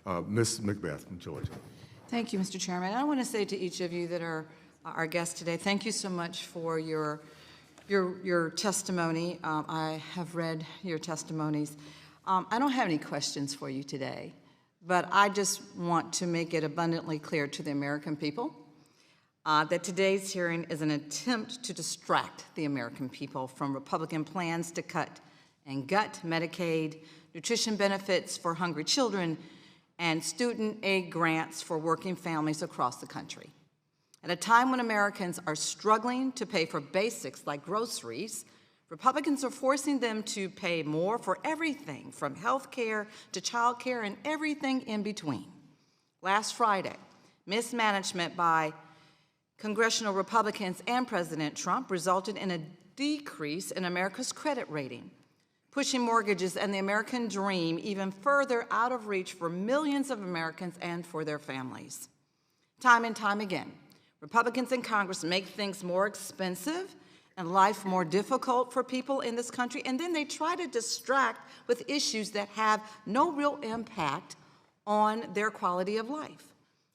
Ms. McBath from Georgia. Thank you, Mr. Chairman. I want to say to each of you that are our guests today, thank you so much for your testimony. I have read your testimonies. I don't have any questions for you today, but I just want to make it abundantly clear to the American people that today's hearing is an attempt to distract the American people from Republican plans to cut and gut Medicaid, nutrition benefits for hungry children, and student aid grants for working families across the country. At a time when Americans are struggling to pay for basics like groceries, Republicans are forcing them to pay more for everything from health care to child care and everything in between. Last Friday, mismanagement by congressional Republicans and President Trump resulted in a decrease in America's credit rating, pushing mortgages and the American dream even further out of reach for millions of Americans and for their families. Time and time again, Republicans in Congress make things more expensive and life more difficult for people in this country, and then they try to distract with issues that have no real impact on their quality of life.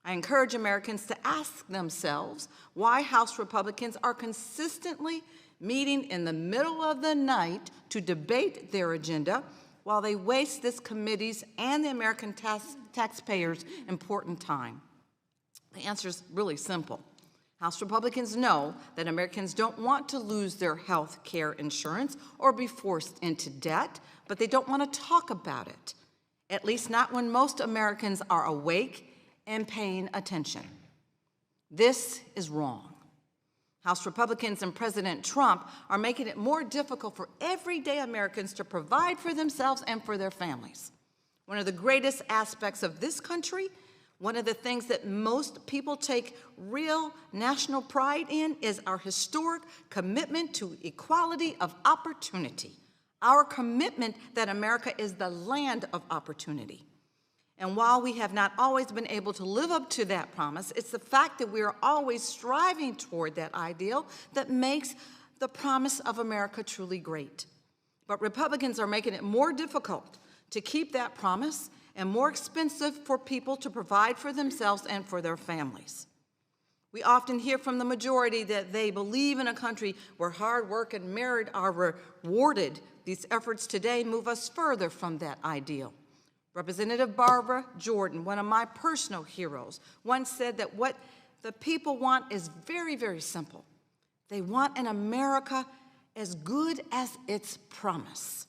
I encourage Americans to ask themselves why House Republicans are consistently meeting in the middle of the night to debate their agenda while they waste this committee's and the American taxpayers' important time. The answer is really simple. House Republicans know that Americans don't want to lose their health care insurance or be forced into debt, but they don't want to talk about it, at least not when most Americans are awake and paying attention. This is wrong. House Republicans and President Trump are making it more difficult for everyday Americans to provide for themselves and for their families. One of the greatest aspects of this country, one of the things that most people take real national pride in, is our historic commitment to equality of opportunity, our commitment that America is the land of opportunity. And while we have not always been able to live up to that promise, it's the fact that we are always striving toward that ideal that makes the promise of America truly great. But Republicans are making it more difficult to keep that promise and more expensive for people to provide for themselves and for their families. We often hear from the majority that they believe in a country where hard work and merit are rewarded. These efforts today move us further from that ideal. Representative Barbara Jordan, one of my personal heroes, once said that what the people want is very, very simple. They want an America as good as its promise.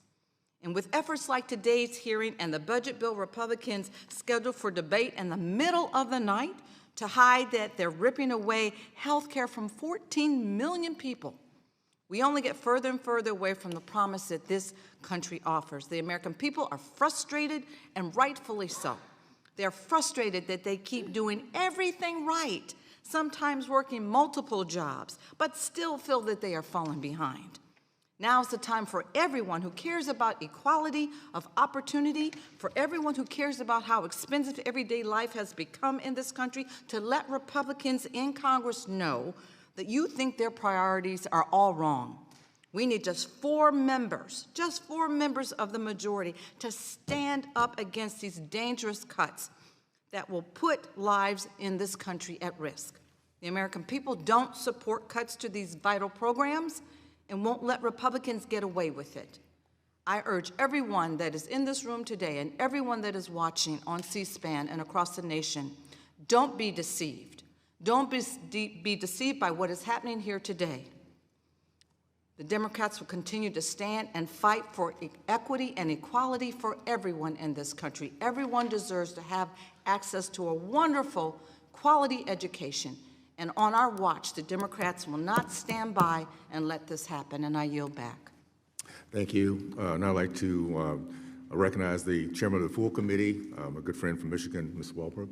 And with efforts like today's hearing and the budget bill Republicans scheduled for debate in the middle of the night to hide that they're ripping away health care from 14 million people, we only get further and further away from the promise that this country offers. The American people are frustrated, and rightfully so. They're frustrated that they keep doing everything right, sometimes working multiple jobs, but still feel that they are falling behind. Now's the time for everyone who cares about equality of opportunity, for everyone who cares about how expensive everyday life has become in this country, to let Republicans in Congress know that you think their priorities are all wrong. We need just four members of the majority to stand up against these dangerous cuts that will put lives in this country at risk. The American people don't support cuts to these vital programs and won't let Republicans get away with it. I urge everyone that is in this room today and everyone that is watching on C-SPAN and across the nation, don't be deceived. Don't be deceived by what is happening here today. The Democrats will continue to stand and fight for equity and equality for everyone in this country. Everyone deserves to have access to a wonderful, quality education. And on our watch, the Democrats will not stand by and let this happen. And I yield back. Thank you. Now I'd like to recognize the chairman of the full committee, a good friend from Michigan, Ms. Walbrook.